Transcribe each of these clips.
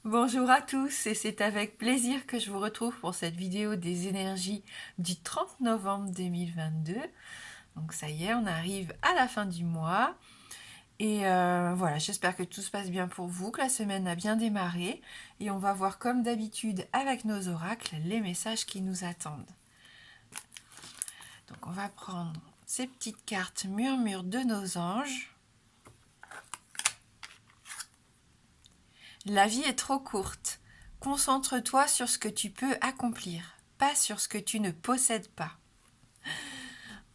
Bonjour à tous et c'est avec plaisir que je vous retrouve pour cette vidéo des énergies du 30 novembre 2022. Donc ça y est, on arrive à la fin du mois et voilà, j'espère que tout se passe bien pour vous, que la semaine a bien démarré et on va voir comme d'habitude avec nos oracles les messages qui nous attendent. Donc on va prendre ces petites cartes murmures de nos anges. La vie est trop courte. Concentre-toi sur ce que tu peux accomplir, pas sur ce que tu ne possèdes pas.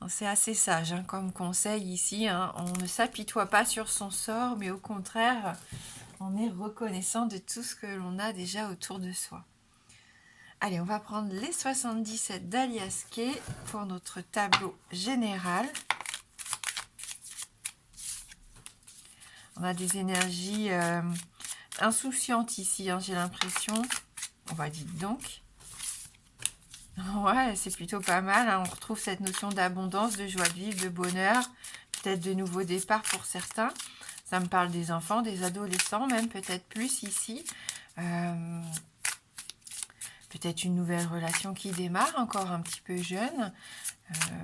C'est assez sage comme conseil ici. On ne s'apitoie pas sur son sort, mais au contraire, on est reconnaissant de tout ce que l'on a déjà autour de soi. Allez, on va prendre les 77 d'Alias Kay pour notre tableau général. On a des énergies insouciantes ici, j'ai l'impression. On va dire donc. Ouais, c'est plutôt pas mal. On retrouve cette notion d'abondance, de joie de vivre, de bonheur, peut-être de nouveaux départs pour certains. Ça me parle des enfants, des adolescents, même peut-être plus ici. Peut-être une nouvelle relation qui démarre, encore un petit peu jeune.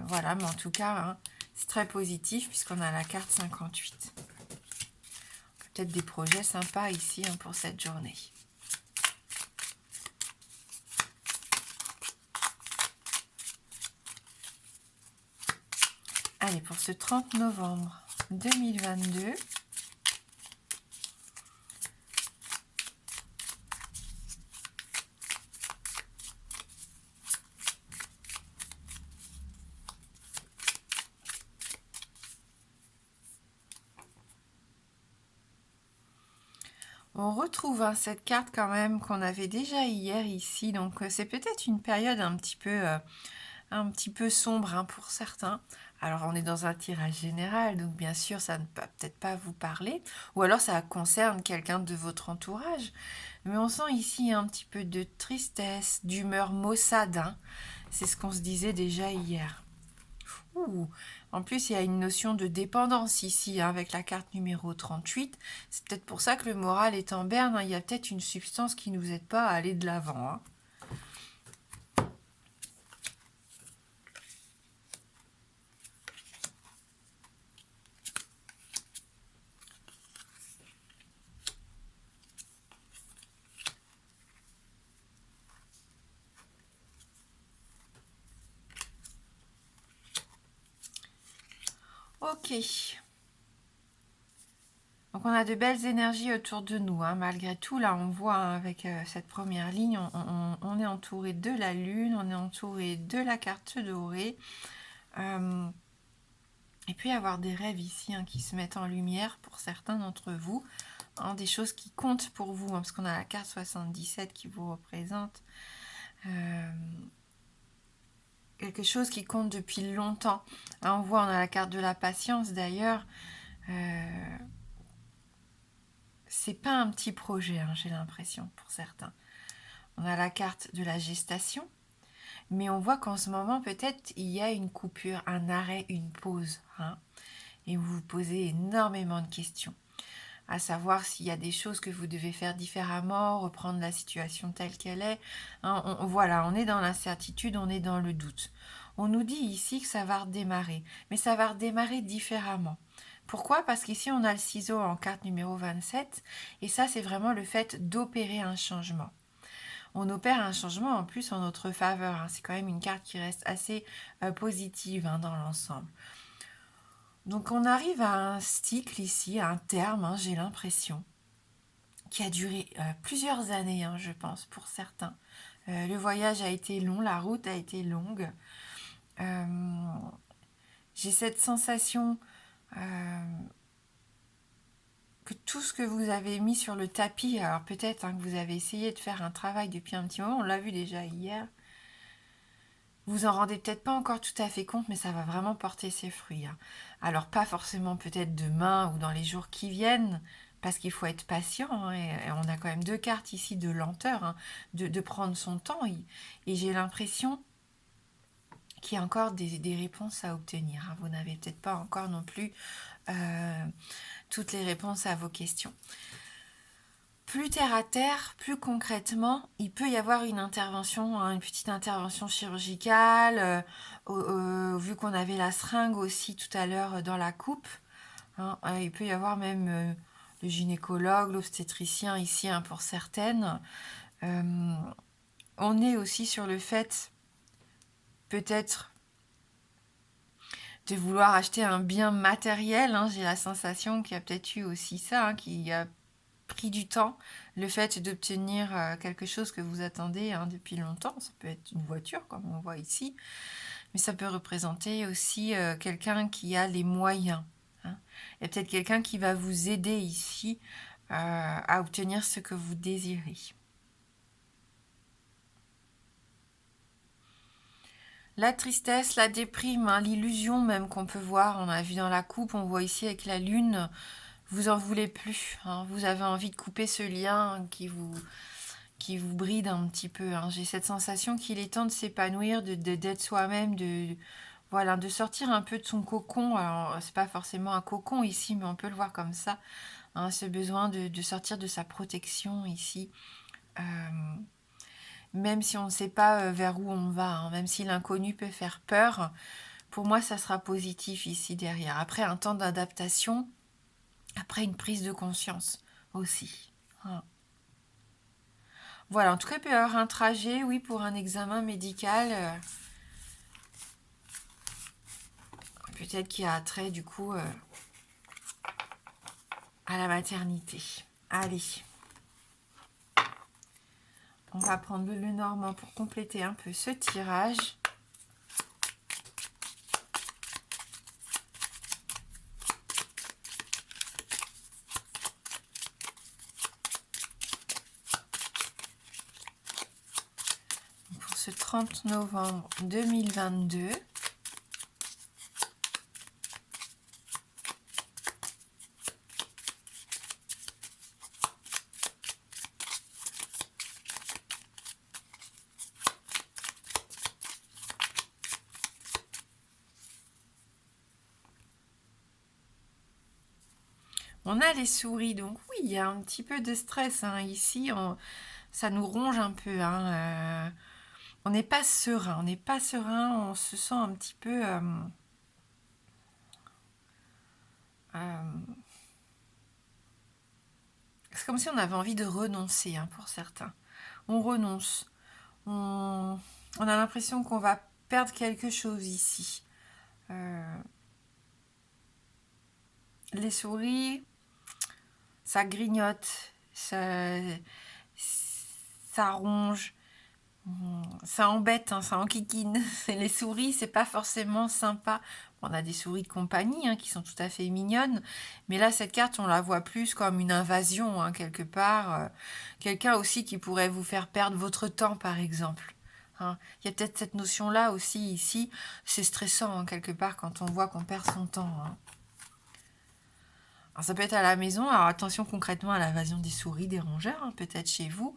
Voilà, mais en tout cas, c'est très positif puisqu'on a la carte 58. Peut-être des projets sympas ici pour cette journée. Allez, pour ce 30 novembre 2022, on retrouve cette carte quand même qu'on avait déjà hier ici, donc c'est peut-être une période un petit peu sombre pour certains. Alors on est dans un tirage général, donc bien sûr ça ne peut peut-être pas vous parler, ou alors ça concerne quelqu'un de votre entourage. Mais on sent ici un petit peu de tristesse, d'humeur maussade. C'est ce qu'on se disait déjà hier. Ouh. En plus, il y a une notion de dépendance ici avec la carte numéro 38. C'est peut-être pour ça que le moral est en berne. Il y a peut-être une substance qui ne nous aide pas à aller de l'avant. Ok. Donc on a de belles énergies autour de nous, malgré tout. Là, on voit avec cette première ligne, on est entouré de la lune, on est entouré de la carte dorée. Et puis avoir des rêves ici qui se mettent en lumière pour certains d'entre vous. Des choses qui comptent pour vous, parce qu'on a la carte 77 qui vous représente. Quelque chose qui compte depuis longtemps. On voit, on a la carte de la patience d'ailleurs. C'est pas un petit projet, j'ai l'impression, pour certains. On a la carte de la gestation, mais on voit qu'en ce moment, peut-être, il y a une coupure, un arrêt, une pause. Et vous vous posez énormément de questions, à savoir s'il y a des choses que vous devez faire différemment, reprendre la situation telle qu'elle est. Voilà, on est dans l'incertitude, on est dans le doute. On nous dit ici que ça va redémarrer, mais ça va redémarrer différemment. Pourquoi? Parce qu'ici, on a le ciseau en carte numéro 27, et ça, c'est vraiment le fait d'opérer un changement. On opère un changement en plus en notre faveur. C'est quand même une carte qui reste assez positive dans l'ensemble. Donc on arrive à un cycle ici, à un terme, j'ai l'impression, qui a duré plusieurs années, je pense, pour certains. Le voyage a été long, la route a été longue. J'ai cette sensation que tout ce que vous avez mis sur le tapis, alors peut-être que vous avez essayé de faire un travail depuis un petit moment, on l'a vu déjà hier, vous en rendez peut-être pas encore tout à fait compte, mais ça va vraiment porter ses fruits. Alors pas forcément peut-être demain ou dans les jours qui viennent, parce qu'il faut être patient, et on a quand même deux cartes ici de lenteur, de prendre son temps, et j'ai l'impression qu'il y a encore des réponses à obtenir. Vous n'avez peut-être pas encore non plus toutes les réponses à vos questions. plus terre à terre, plus concrètement, il peut y avoir une intervention, hein, une petite intervention chirurgicale, vu qu'on avait la seringue aussi tout à l'heure dans la coupe. Hein, il peut y avoir même le gynécologue, l'obstétricien ici, hein, pour certaines. On est aussi sur le fait, peut-être, de vouloir acheter un bien matériel. Hein. J'ai la sensation qu'il y a peut-être eu aussi ça, hein, qui a pris du temps, le fait d'obtenir quelque chose que vous attendez, hein, depuis longtemps. Ça peut être une voiture, comme on voit ici, mais ça peut représenter aussi quelqu'un qui a les moyens. Hein. Il y a peut-être quelqu'un qui va vous aider ici à obtenir ce que vous désirez. La tristesse, la déprime, hein, l'illusion même qu'on peut voir, on a vu dans la coupe, on voit ici avec la lune, vous en voulez plus, hein, vous avez envie de couper ce lien qui vous bride un petit peu. Hein. J'ai cette sensation qu'il est temps de s'épanouir, d'être soi-même, voilà, de sortir un peu de son cocon. Alors, c'est pas forcément un cocon ici, mais on peut le voir comme ça. Hein, ce besoin de sortir de sa protection ici. Même si on ne sait pas vers où on va, hein, même si l'inconnu peut faire peur, pour moi, ça sera positif ici derrière. Après un temps d'adaptation, après une prise de conscience aussi. Hein. Voilà, en tout cas, il peut y avoir un trajet, oui, pour un examen médical. Peut-être qu'il y a trait, du coup, à la maternité. Allez. On va prendre le Lenormand pour compléter un peu ce tirage. Pour ce 30 novembre 2022. On a les souris, donc oui, il y a un petit peu de stress, hein. Ici, ça nous ronge un peu. Hein. On n'est pas serein, on se sent un petit peu... c'est comme si on avait envie de renoncer, hein, pour certains. On renonce. On a l'impression qu'on va perdre quelque chose ici. Les souris, ça grignote, ça ronge, ça embête, hein, ça enquiquine. Les souris, c'est pas forcément sympa. On a des souris de compagnie, hein, qui sont tout à fait mignonnes, mais là, cette carte, on la voit plus comme une invasion, hein, quelque part. Quelqu'un aussi qui pourrait vous faire perdre votre temps, par exemple. Hein. Il y a peut-être cette notion-là aussi ici. C'est stressant, hein, quelque part, quand on voit qu'on perd son temps. Hein. Alors, ça peut être à la maison. Alors attention concrètement à l'invasion des souris, des rongeurs, hein, peut-être chez vous.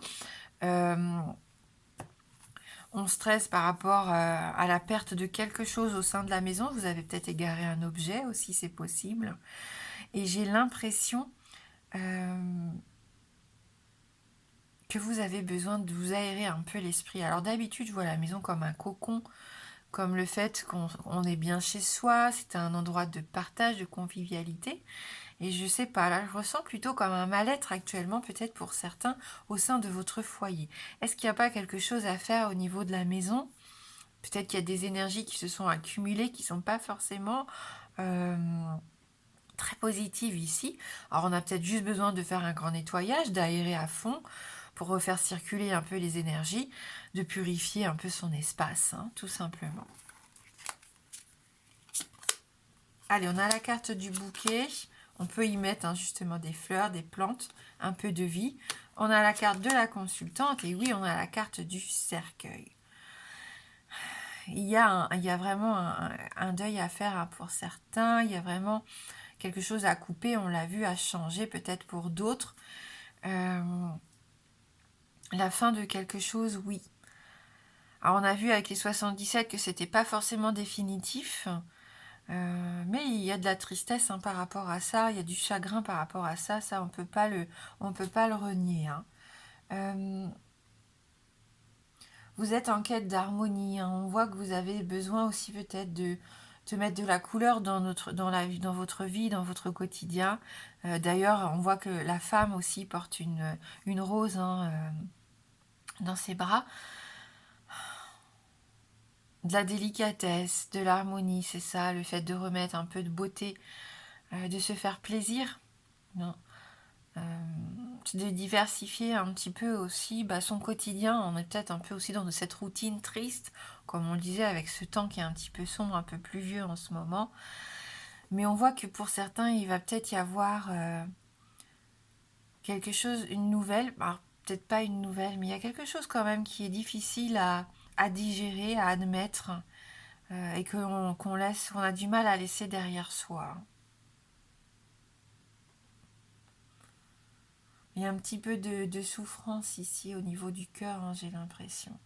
On stresse par rapport à la perte de quelque chose au sein de la maison. Vous avez peut-être égaré un objet aussi, c'est possible. Et j'ai l'impression que vous avez besoin de vous aérer un peu l'esprit. Alors d'habitude, je vois la maison comme un cocon, comme le fait qu'on est bien chez soi, c'est un endroit de partage, de convivialité. Et je sais pas, là je ressens plutôt comme un mal-être actuellement, peut-être pour certains, au sein de votre foyer. Est-ce qu'il n'y a pas quelque chose à faire au niveau de la maison? Peut-être qu'il y a des énergies qui se sont accumulées, qui ne sont pas forcément très positives ici. Alors on a peut-être juste besoin de faire un grand nettoyage, d'aérer à fond, pour refaire circuler un peu les énergies, de purifier un peu son espace, hein, tout simplement. Allez, on a la carte du bouquet. On peut y mettre, hein, justement des fleurs, des plantes, un peu de vie. On a la carte de la consultante et oui, on a la carte du cercueil. Il y a vraiment un deuil à faire, hein, pour certains. Il y a vraiment quelque chose à couper, on l'a vu, à changer peut-être pour d'autres. La fin de quelque chose, oui. Alors on a vu avec les 77 que c'était pas forcément définitif. Mais il y a de la tristesse hein, par rapport à ça, il y a du chagrin par rapport à ça, ça on peut pas le renier. Hein. Vous êtes en quête d'harmonie, hein. On voit que vous avez besoin aussi peut-être de mettre de la couleur dans votre vie, dans votre quotidien. D'ailleurs, on voit que la femme aussi porte une rose hein, dans ses bras. De la délicatesse, de l'harmonie, c'est ça, le fait de remettre un peu de beauté, de se faire plaisir, non. De diversifier un petit peu aussi son quotidien. On est peut-être un peu aussi dans cette routine triste, comme on le disait, avec ce temps qui est un petit peu sombre, un peu pluvieux en ce moment. Mais on voit que pour certains, il va peut-être y avoir quelque chose, une nouvelle, alors, peut-être pas une nouvelle, mais il y a quelque chose quand même qui est difficile à digérer, à admettre, et qu'on a du mal à laisser derrière soi. Il y a un petit peu de souffrance ici au niveau du cœur, hein, j'ai l'impression.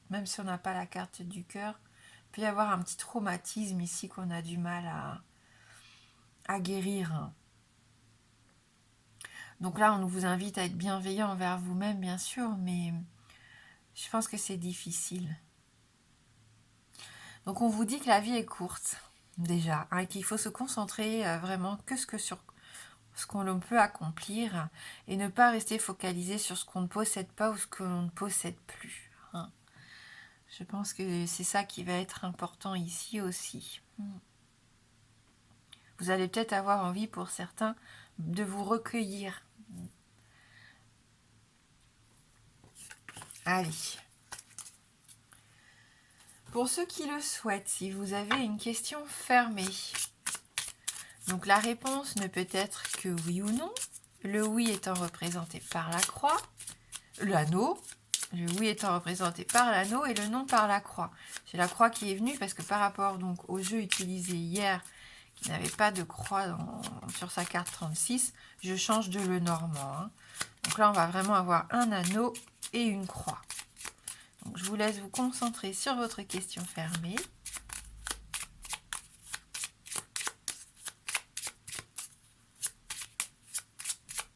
Même si on n'a pas la carte du cœur, il peut y avoir un petit traumatisme ici qu'on a du mal à guérir. Hein. Donc là, on vous invite à être bienveillant envers vous-même, bien sûr, mais je pense que c'est difficile. Donc on vous dit que la vie est courte, déjà, hein, et qu'il faut se concentrer vraiment sur ce qu'on peut accomplir et ne pas rester focalisé sur ce qu'on ne possède pas ou ce que l'on ne possède plus. Hein. Je pense que c'est ça qui va être important ici aussi. Vous allez peut-être avoir envie pour certains de vous recueillir. Allez. Pour ceux qui le souhaitent, si vous avez une question fermée, donc la réponse ne peut être que oui ou non. Le oui étant représenté par la croix, l'anneau, le oui étant représenté par l'anneau et le non par la croix. C'est la croix qui est venue parce que par rapport donc au jeu utilisé hier, qui n'avait pas de croix sur sa carte 36, je change de le normand. Hein. Donc là, on va vraiment avoir un anneau et une croix. Donc je vous laisse vous concentrer sur votre question fermée.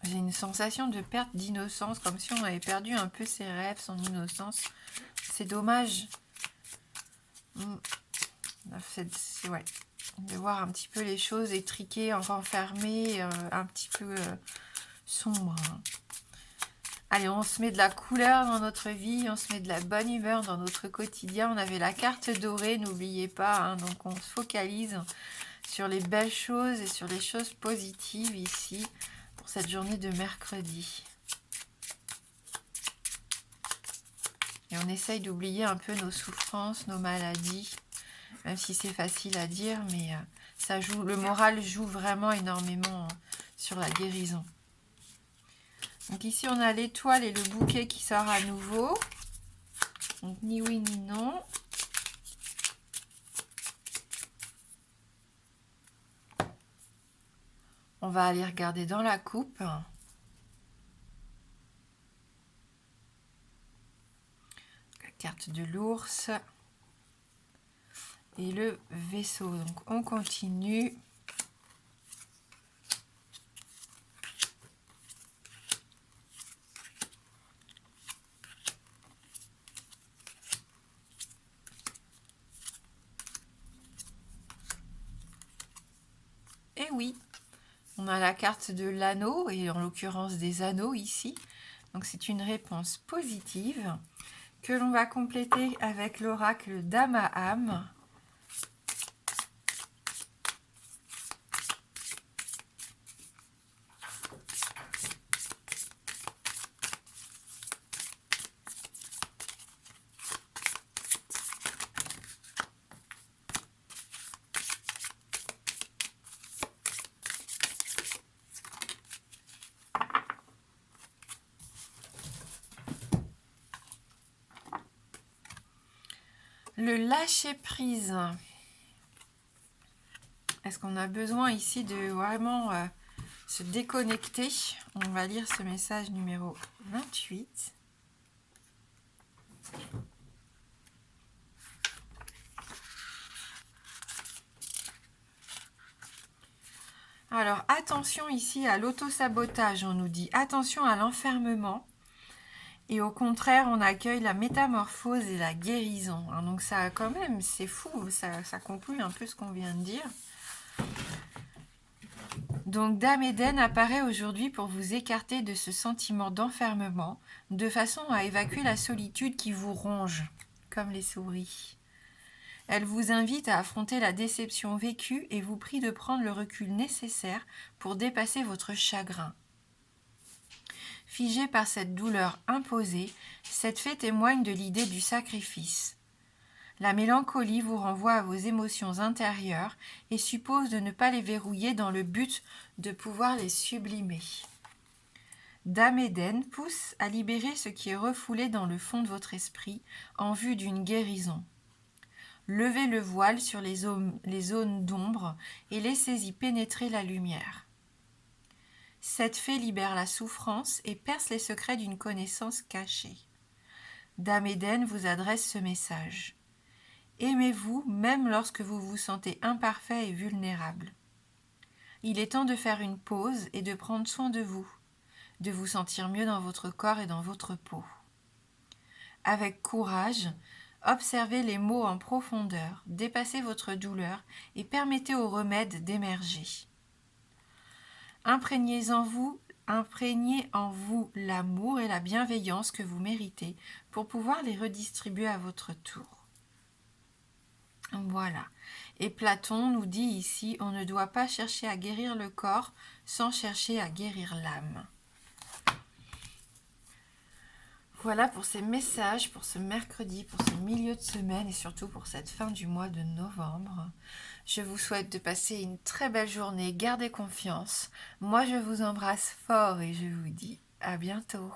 J'ai une sensation de perte d'innocence, comme si on avait perdu un peu ses rêves, son innocence. C'est dommage. Ouais. De voir un petit peu les choses étriquées, renfermées, un petit peu sombres. Allez, on se met de la couleur dans notre vie, on se met de la bonne humeur dans notre quotidien. On avait la carte dorée, n'oubliez pas. Hein, donc on se focalise sur les belles choses et sur les choses positives ici pour cette journée de mercredi. Et on essaye d'oublier un peu nos souffrances, nos maladies, même si c'est facile à dire, mais ça joue, le moral joue vraiment énormément sur la guérison. Donc ici, on a l'étoile et le bouquet qui sort à nouveau. Donc ni oui ni non. On va aller regarder dans la coupe. La carte de l'ours. Et le vaisseau. Donc on continue. Et oui, on a la carte de l'anneau, et en l'occurrence des anneaux ici. Donc c'est une réponse positive que l'on va compléter avec l'oracle d'Amaham. Le lâcher-prise. Est-ce qu'on a besoin ici de vraiment se déconnecter? On va lire ce message numéro 28. Alors, attention ici à l'auto-sabotage, on nous dit attention à l'enfermement. Et au contraire, on accueille la métamorphose et la guérison. Hein. Donc ça, quand même, c'est fou, ça conclut un peu ce qu'on vient de dire. Donc Dame Eden apparaît aujourd'hui pour vous écarter de ce sentiment d'enfermement, de façon à évacuer la solitude qui vous ronge, comme les souris. Elle vous invite à affronter la déception vécue et vous prie de prendre le recul nécessaire pour dépasser votre chagrin. Figée par cette douleur imposée, cette fée témoigne de l'idée du sacrifice. La mélancolie vous renvoie à vos émotions intérieures et suppose de ne pas les verrouiller dans le but de pouvoir les sublimer. Dame Eden pousse à libérer ce qui est refoulé dans le fond de votre esprit en vue d'une guérison. Levez le voile sur les zones d'ombre et laissez-y pénétrer la lumière. Cette fée libère la souffrance et perce les secrets d'une connaissance cachée. Dame Eden vous adresse ce message. Aimez-vous même lorsque vous vous sentez imparfait et vulnérable. Il est temps de faire une pause et de prendre soin de vous sentir mieux dans votre corps et dans votre peau. Avec courage, observez les mots en profondeur, dépassez votre douleur et permettez au remède d'émerger. Imprégnez en vous l'amour et la bienveillance que vous méritez pour pouvoir les redistribuer à votre tour. Voilà. Et Platon nous dit ici, on ne doit pas chercher à guérir le corps sans chercher à guérir l'âme. Voilà pour ces messages, pour ce mercredi, pour ce milieu de semaine et surtout pour cette fin du mois de novembre. Je vous souhaite de passer une très belle journée, gardez confiance. Moi, je vous embrasse fort et je vous dis à bientôt.